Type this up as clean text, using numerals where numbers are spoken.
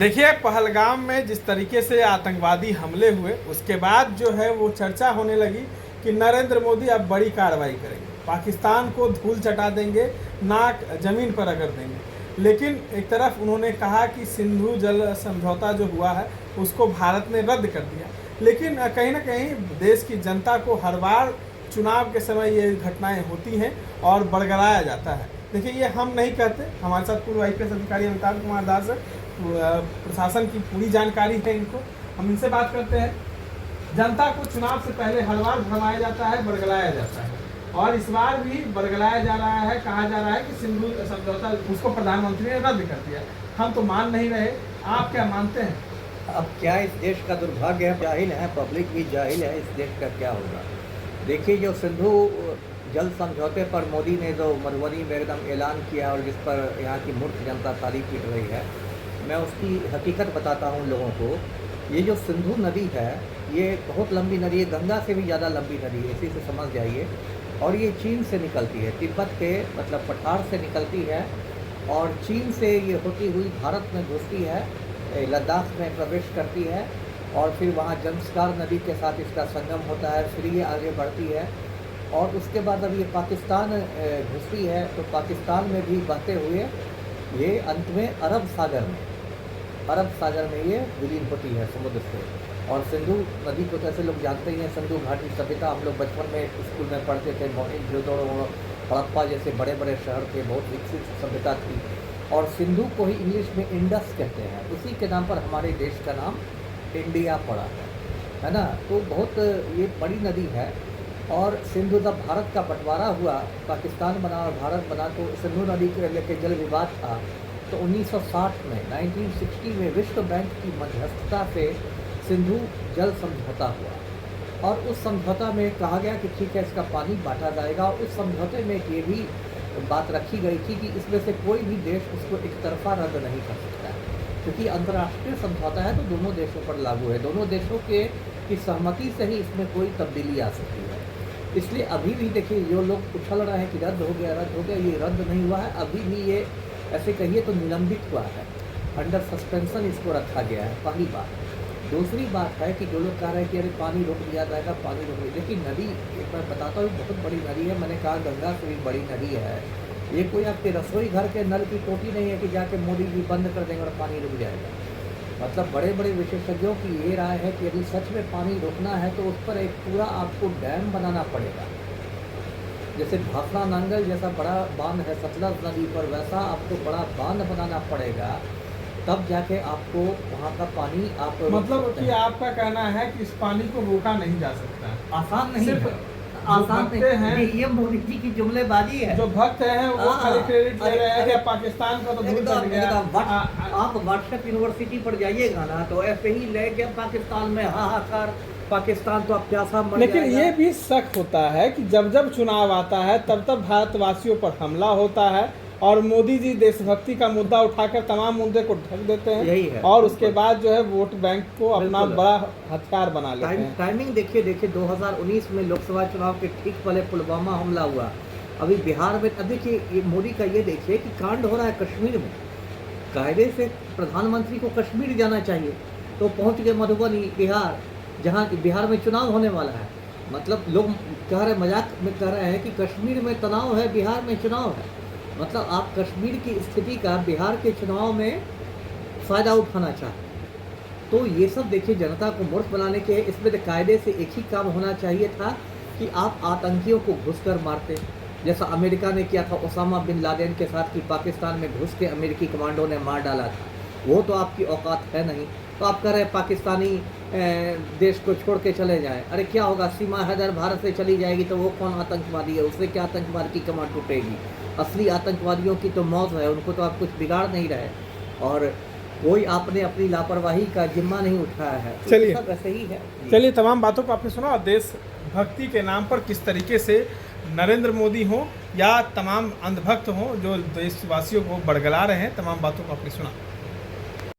देखिए, पहलगाम में जिस तरीके से आतंकवादी हमले हुए उसके बाद जो है वो चर्चा होने लगी कि नरेंद्र मोदी अब बड़ी कार्रवाई करेंगे, पाकिस्तान को धूल चटा देंगे, नाक ज़मीन पर रगड़ देंगे। लेकिन एक तरफ उन्होंने कहा कि सिंधु जल समझौता जो हुआ है उसको भारत ने रद्द कर दिया, लेकिन कहीं ना कहीं देश की जनता को हर बार चुनाव के समय ये घटनाएं होती हैं और बरगलाया जाता है। देखिए, ये हम नहीं कहते, हमारे साथ पूर्व IPS अधिकारी अमिताभ कुमार दास प्रशासन की पूरी जानकारी है इनको, हम इनसे बात करते हैं। जनता को चुनाव से पहले हर बार भरमाया जाता है, बरगलाया जाता है और इस बार भी बरगलाया जा रहा है। कहा जा रहा है कि सिंधु समझौता उसको प्रधानमंत्री ने रद्द कर दिया। हम तो मान नहीं रहे, आप क्या मानते हैं? अब क्या इस देश का दुर्भाग्य है, जाहिल है, पब्लिक भी जाहिल है, इस देश का क्या होगा। देखिए, जो सिंधु जल समझौते पर मोदी ने जो मधुबनी में एकदम ऐलान किया और जिस पर यहाँ की मूर्ख जनता ताली पीट रही है, मैं उसकी हकीकत बताता हूँ लोगों को। ये जो सिंधु नदी है ये बहुत लंबी नदी है, गंगा से भी ज़्यादा लंबी नदी है, इसी से समझ जाइए। और ये चीन से निकलती है, तिब्बत के मतलब पठार से निकलती है और चीन से ये होती हुई भारत में घुसती है, लद्दाख में प्रवेश करती है और फिर वहाँ जंस्कार नदी के साथ इसका संगम होता है, फिर ये आगे बढ़ती है और उसके बाद अब ये पाकिस्तान घुसती है तो पाकिस्तान में भी बहते हुए ये अंत में अरब सागर में ये विलीन होती है समुद्र से। और सिंधु नदी को जैसे लोग जानते ही हैं, सिंधु घाटी सभ्यता हम लोग बचपन में स्कूल में पढ़ते थे, मोहनजोदड़ो हड़प्पा जैसे बड़े बड़े शहर थे, बहुत विकसित सभ्यता थी। और सिंधु को ही इंग्लिश में इंडस कहते हैं, उसी के नाम पर हमारे देश का नाम इंडिया पड़ा है ना। तो बहुत ये बड़ी नदी है। और सिंधु जब भारत का बंटवारा हुआ, पाकिस्तान बना और भारत बना, तो सिंधु नदी के लेकर जल विवाद था। तो 1960 में 1960 में विश्व बैंक की मध्यस्थता से सिंधु जल समझौता हुआ और उस समझौता में कहा गया कि ठीक है, इसका पानी बांटा जाएगा। और उस समझौते में ये भी बात रखी गई थी कि इसमें से कोई भी देश उसको एक तरफा रद्द नहीं कर सकता है, क्योंकि अंतर्राष्ट्रीय समझौता है तो दोनों देशों पर लागू है, दोनों देशों की सहमति से ही इसमें कोई तब्दीली आ सकती है। इसलिए अभी भी देखिए, जो लोग उछल रहे हैं कि रद्द हो गया, ये रद्द नहीं हुआ है, अभी भी ये ऐसे कहिए तो निलंबित हुआ है, अंडर सस्पेंशन इसको रखा गया है, पहली बात। दूसरी बात है कि जो लोग कह रहे हैं कि अरे पानी रोक दिया जाएगा, पानी रोक दिया, देखिए नदी एक मैं बताता हूँ बहुत बड़ी नदी है। मैंने कहा गंगा से भी बड़ी नदी है ये, कोई आपके रसोई घर के नल की टोटी नहीं है कि जाके मोदी जी बंद कर देंगे और पानी रुक जाएगा। मतलब बड़े बड़े विशेषज्ञों की ये राय है कि यदि सच में पानी रोकना है तो उस पर एक पूरा आपको डैम बनाना पड़ेगा, जैसे भाखड़ा नांगल जैसा बड़ा बांध है सतलज नदी पर, वैसा आपको बड़ा बांध बनाना पड़ेगा, तब जाके आपको वहाँ का पानी आप मतलब कि आपका कहना है कि इस पानी को रोका नहीं जा सकता, आसान नहीं सिर्फ है, आसान नहीं हैं, ये मोदी जी की जुमलेबाजी है। जो भक्त हैं वो खाली क्रेडिट ले रहे हैं कि पाकिस्तान का तो दूर कर गया। आप व्हाट्सएप यूनिवर्सिटी पर जाइएगा ना तो ऐसे ही ले गया पाकिस्तान में हाहाकार, पाकिस्तान तो अब प्यासा मर लेकिन जाएगा। ये भी शक होता है कि जब जब चुनाव आता है तब तब भारतवासियों पर हमला होता है और मोदी जी देशभक्ति का मुद्दा उठाकर तमाम मुद्दे को ढक देते हैं, यही है। और उसके बाद जो है वोट बैंक को अपना बड़ा हथियार बना लेते हैं। टाइमिंग देखिए 2019 में लोकसभा चुनाव के ठीक पहले पुलवामा हमला हुआ। अभी बिहार में अब देखिए मोदी का ये देखिए कि कांड हो रहा है कश्मीर में, कायदे से प्रधानमंत्री को कश्मीर जाना चाहिए तो पहुँच गए मधुबनी बिहार, जहाँ बिहार में चुनाव होने वाला है। मतलब लोग कह रहे, मजाक में कह रहे हैं कि कश्मीर में तनाव है, बिहार में चुनाव है। मतलब आप कश्मीर की स्थिति का बिहार के चुनाव में फ़ायदा उठाना चाहते। तो ये सब देखिए जनता को मूर्ख बनाने के, इसमें कायदे से एक ही काम होना चाहिए था कि आप आतंकियों को घुसकर मारते, जैसा अमेरिका ने किया था ओसामा बिन लादेन के साथ कि पाकिस्तान में घुस के अमेरिकी कमांडो ने मार डाला था। वो तो आपकी औकात है नहीं। तो आप कह रहे हैं पाकिस्तानी देश को छोड़ के चले जाएं, अरे क्या होगा, सीमा हैदर भारत से चली जाएगी तो वो कौन आतंकवादी है, उससे क्या आतंकवाद की कमान टूटेगी। असली आतंकवादियों की तो मौत है, उनको तो आप कुछ बिगाड़ नहीं रहे और कोई आपने अपनी लापरवाही का जिम्मा नहीं उठाया है। चलिए सब ऐसे ही है। चलिए, तमाम बातों को आपने सुना और देश भक्ति के नाम पर किस तरीके से नरेंद्र मोदी हों या तमाम अंधभक्त हों जो देशवासियों को बरगला रहे हैं, तमाम बातों को आपने सुना।